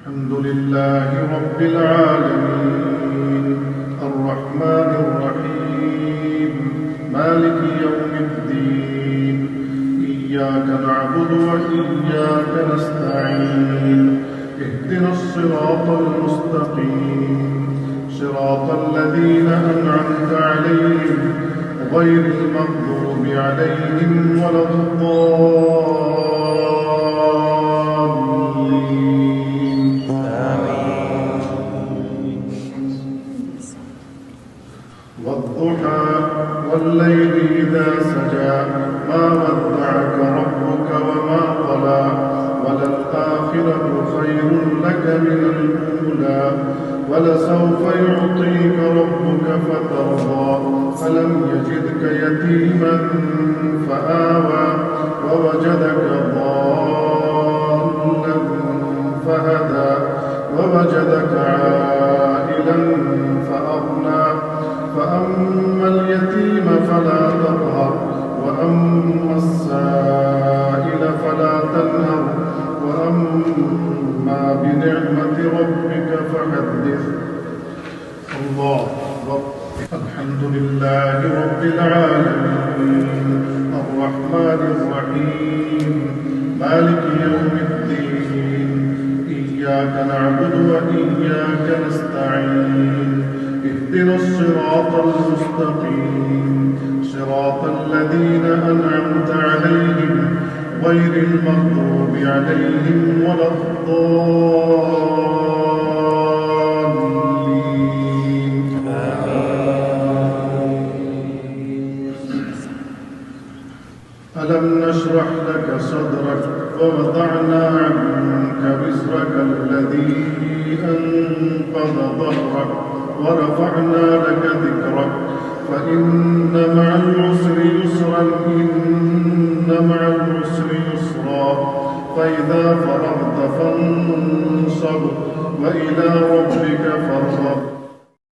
الحمد لله رب العالمين الرحمن الرحيم مالك يوم الدين إياك نعبد وإياك نستعين اهدنا الصراط المستقيم صراط الذين أنعمت عليهم غير المغضوب عليهم ولا الضالين والضحى والليل إذا سجى ما ودعك ربك وما قلى وللآخرة خير لك من الأولى ولسوف يعطيك ربك فترضى فلم يجدك يتيما فآوى ووجدك ضالا فهدى ووجدك عائلا فأغنى فأما اليتيم فلا تقهر وأما السائل فلا تنهر وأما بنعمة ربك فحدث. الله أكبر. الحمد لله رب العالمين الرحمن الرحيم مالك يوم الدين إياك نعبد وإياك نستعين اهدنا الصراط المستقيم صراط الذين أنعمت عليهم غير المغضوب عليهم ولا الضالين ألم نشرح لك صدرك ووضعنا عنك وزرك الذي أنقض ظهرك ورفعنا لك ذكرك فإن مع العسر يسرا إن مع العسر يسرا فإذا فرغت فانصب وإلى ربك فارغب.